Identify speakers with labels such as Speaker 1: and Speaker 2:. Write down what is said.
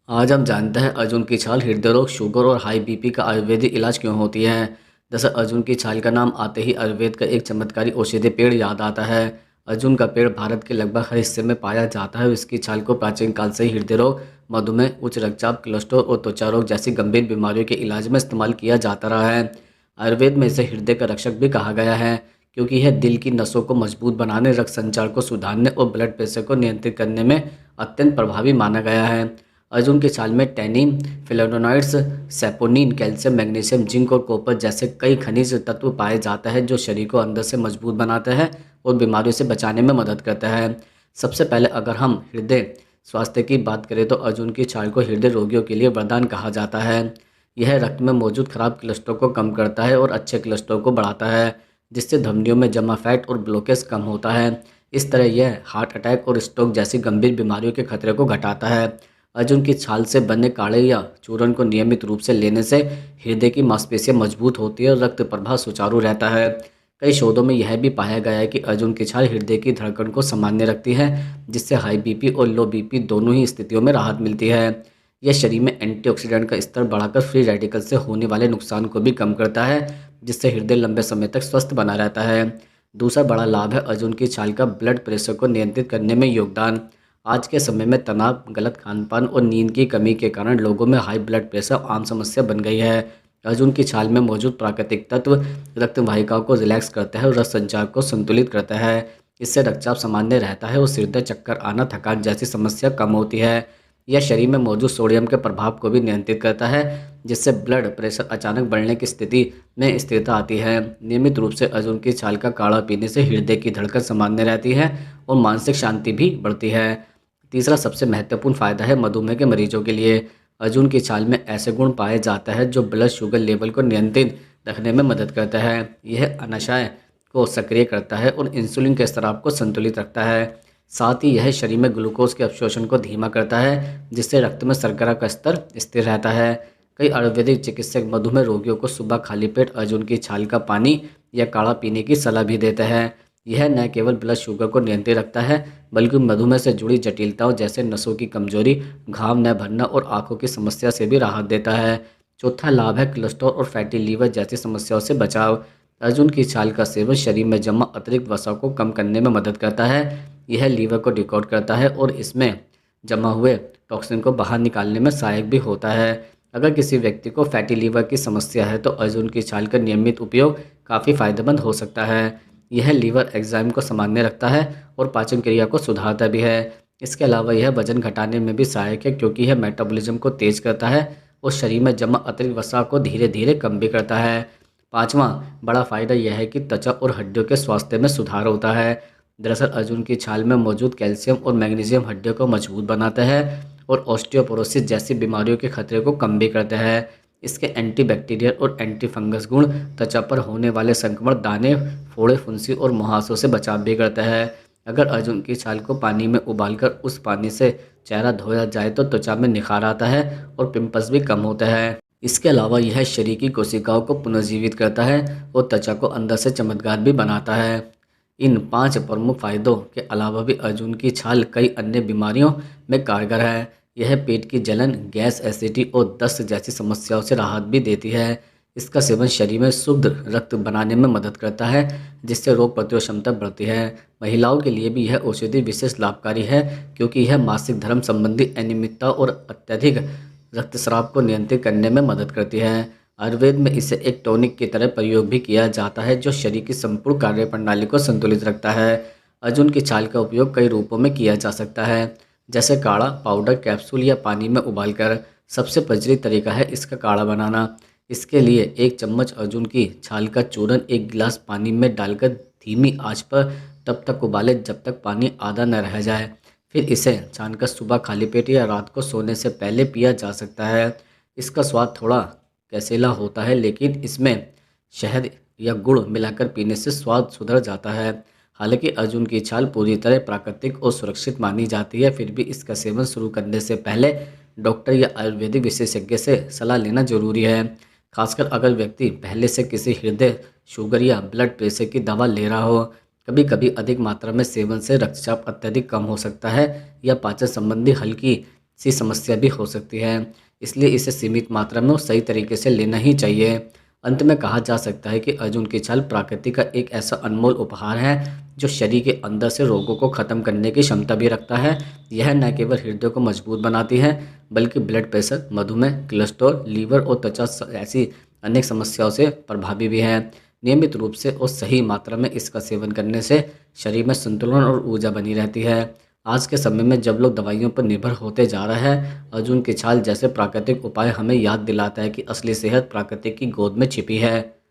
Speaker 1: आज हम जानते हैं अर्जुन की छाल हृदय रोग, शुगर और हाई बीपी का आयुर्वेदिक इलाज क्यों होती है। दरअसल अर्जुन की छाल का नाम आते ही आयुर्वेद का एक चमत्कारी औषधीय पेड़ याद आता है। अर्जुन का पेड़ भारत के लगभग हर हिस्से में पाया जाता है। इसकी छाल को प्राचीन काल से ही हृदय रोग, मधुमेह, उच्च रक्तचाप, कोलेस्ट्रॉल और त्वचा रोग जैसी गंभीर बीमारियों के इलाज में इस्तेमाल किया जाता रहा है। आयुर्वेद में इसे हृदय का रक्षक भी कहा गया है, क्योंकि यह दिल की नसों को मजबूत बनाने, रक्त संचार को सुधारने और ब्लड प्रेशर को नियंत्रित करने में अत्यंत प्रभावी माना गया है। अर्जुन की छाल में tannin, flavonoids, saponin, calcium, magnesium, zinc और कॉपर जैसे कई खनिज तत्व पाए जाते हैं, जो शरीर को अंदर से मजबूत बनाते हैं और बीमारियों से बचाने में मदद करता है। सबसे पहले अगर हम हृदय स्वास्थ्य की बात करें तो अर्जुन की छाल को हृदय रोगियों के लिए वरदान कहा जाता है। यह रक्त में मौजूद खराब कोलेस्ट्रॉल को कम करता है और अच्छे कोलेस्ट्रॉल को बढ़ाता है, जिससे धमनियों में जमा फैट और ब्लॉकेज कम होता है। इस तरह यह हार्ट अटैक और स्ट्रोक जैसी गंभीर बीमारियों के खतरे को घटाता है। अर्जुन की छाल से बने काढ़े या चूर्ण को नियमित रूप से लेने से हृदय की मांसपेशियां मजबूत होती है और रक्त प्रवाह सुचारू रहता है। कई शोधों में यह भी पाया गया है कि अर्जुन की छाल हृदय की धड़कन को सामान्य रखती है, जिससे हाई बीपी और लो बीपी दोनों ही स्थितियों में राहत मिलती है। यह शरीर में एंटीऑक्सीडेंट का स्तर बढ़ाकर फ्री रेडिकल से होने वाले नुकसान को भी कम करता है, जिससे हृदय लंबे समय तक स्वस्थ बना रहता है। दूसरा बड़ा लाभ है अर्जुन की छाल का ब्लड प्रेशर को नियंत्रित करने में योगदान। आज के समय में तनाव, गलत खान-पान और नींद की कमी के कारण लोगों में हाई ब्लड प्रेशर आम समस्या बन गई है। अर्जुन की छाल में मौजूद प्राकृतिक तत्व रक्त वाहिकाओं को रिलैक्स करता है और रक्त संचार को संतुलित करता है। इससे रक्तचाप सामान्य रहता है और सिर दर्द, चक्कर आना, थकान जैसी समस्या कम होती है। यह शरीर में मौजूद सोडियम के प्रभाव को भी नियंत्रित करता है, जिससे ब्लड प्रेशर अचानक बढ़ने की स्थिति में स्थिरता आती है। नियमित रूप से अर्जुन की छाल का काढ़ा पीने से हृदय की धड़कन सामान्य रहती है और मानसिक शांति भी बढ़ती है। तीसरा सबसे महत्वपूर्ण फायदा है मधुमेह के मरीजों के लिए। अर्जुन की छाल में ऐसे गुण पाए जाते हैं जो ब्लड शुगर लेवल को नियंत्रित रखने में मदद करता है। यह अनाशय को सक्रिय करता है और इंसुलिन के स्राव को संतुलित रखता है। साथ ही यह शरीर में ग्लूकोज के अवशोषण को धीमा करता है, जिससे रक्त में शर्करा का स्तर स्थिर रहता है। कई आयुर्वेदिक चिकित्सक मधुमेह रोगियों को सुबह खाली पेट अर्जुन की छाल का पानी या काढ़ा पीने की सलाह भी देते हैं। यह न केवल ब्लड शुगर को नियंत्रित रखता है, बल्कि मधुमेह से जुड़ी जटिलताओं जैसे नसों की कमजोरी, घाव न भरना और आंखों की समस्या से भी राहत देता है। चौथा लाभ है कोलेस्ट्रॉल और फैटी लीवर जैसी समस्याओं से बचाव। अर्जुन की छाल का सेवन शरीर में जमा अतिरिक्त वसा को कम करने में मदद करता है। यह लीवर को डिकोड करता है और इसमें जमा हुए टॉक्सिन को बाहर निकालने में सहायक भी होता है। अगर किसी व्यक्ति को फैटी लीवर की समस्या है तो अर्जुन की छाल का नियमित उपयोग काफ़ी फायदेमंद हो सकता है। यह लीवर एंजाइम को सामान्य रखता है और पाचन क्रिया को सुधारता भी है। इसके अलावा यह वजन घटाने में भी सहायक है, क्योंकि यह मेटाबॉलिज्म को तेज करता है और शरीर में जमा अतिरिक्त वसा को धीरे धीरे कम भी करता है। पांचवा बड़ा फायदा यह है कि त्वचा और हड्डियों के स्वास्थ्य में सुधार होता है। दरअसल अर्जुन की छाल में मौजूद कैल्शियम और मैग्नीशियम हड्डियों को मजबूत बनाता है और ऑस्टियोपोरोसिस जैसी बीमारियों के खतरे को कम भी करता है। इसके एंटीबैक्टीरियल और एंटी फंगस गुण त्वचा पर होने वाले संक्रमण, दाने, फोड़े, फुंसी और मुहासों से बचाव भी करता है। अगर अर्जुन की छाल को पानी में उबालकर उस पानी से चेहरा धोया जाए तो त्वचा में निखार आता है और पिंपल्स भी कम होता है। इसके अलावा यह शरीर की कोशिकाओं को पुनर्जीवित करता है और त्वचा को अंदर से चमकदार भी बनाता है। इन 5 प्रमुख फायदों के अलावा भी अर्जुन की छाल कई अन्य बीमारियों में कारगर है। यह पेट की जलन, गैस, एसिडिटी और दस्त जैसी समस्याओं से राहत भी देती है। इसका सेवन शरीर में शुद्ध रक्त बनाने में मदद करता है, जिससे रोग प्रतिरोध क्षमता बढ़ती है। महिलाओं के लिए भी यह औषधि विशेष लाभकारी है, क्योंकि यह मासिक धर्म संबंधी अनियमितता और अत्यधिक रक्तस्राव को नियंत्रित करने में मदद करती है। आयुर्वेद में इसे एक टॉनिक की तरह प्रयोग भी किया जाता है, जो शरीर की संपूर्ण कार्यप्रणाली को संतुलित रखता है। अर्जुन की छाल का उपयोग कई रूपों में किया जा सकता है, जैसे काढ़ा, पाउडर, कैप्सूल या पानी में उबालकर। सबसे प्रचलित तरीका है इसका काढ़ा बनाना। इसके लिए 1 चम्मच अर्जुन की छाल का चूर्ण 1 गिलास पानी में डालकर धीमी आंच पर तब तक उबालें जब तक पानी आधा न रह जाए। फिर इसे छानकर सुबह खाली पेट या रात को सोने से पहले पिया जा सकता है। इसका स्वाद थोड़ा कैसेला होता है, लेकिन इसमें शहद या गुड़ मिलाकर पीने से स्वाद सुधर जाता है। हालांकि अर्जुन की छाल पूरी तरह प्राकृतिक और सुरक्षित मानी जाती है, फिर भी इसका सेवन शुरू करने से पहले डॉक्टर या आयुर्वेदिक विशेषज्ञ से सलाह लेना जरूरी है। खासकर अगर व्यक्ति पहले से किसी हृदय, शुगर या ब्लड प्रेशर की दवा ले रहा हो। कभी कभी अधिक मात्रा में सेवन से रक्तचाप अत्यधिक कम हो सकता है या पाचन संबंधी हल्की सी समस्या भी हो सकती है। इसलिए इसे सीमित मात्रा में और सही तरीके से लेना ही चाहिए। अंत में कहा जा सकता है कि अर्जुन की छाल प्रकृति का एक ऐसा अनमोल उपहार है जो शरीर के अंदर से रोगों को ख़त्म करने की क्षमता भी रखता है। यह न केवल हृदय को मजबूत बनाती है, बल्कि ब्लड प्रेशर, मधुमेह, कोलेस्ट्रॉल, लीवर और त्वचा ऐसी अनेक समस्याओं से प्रभावी भी है। नियमित रूप से और सही मात्रा में इसका सेवन करने से शरीर में संतुलन और ऊर्जा बनी रहती है। आज के समय में जब लोग दवाइयों पर निर्भर होते जा रहे हैं, अर्जुन की छाल जैसे प्राकृतिक उपाय हमें याद दिलाता है कि असली सेहत प्रकृति की गोद में छिपी है।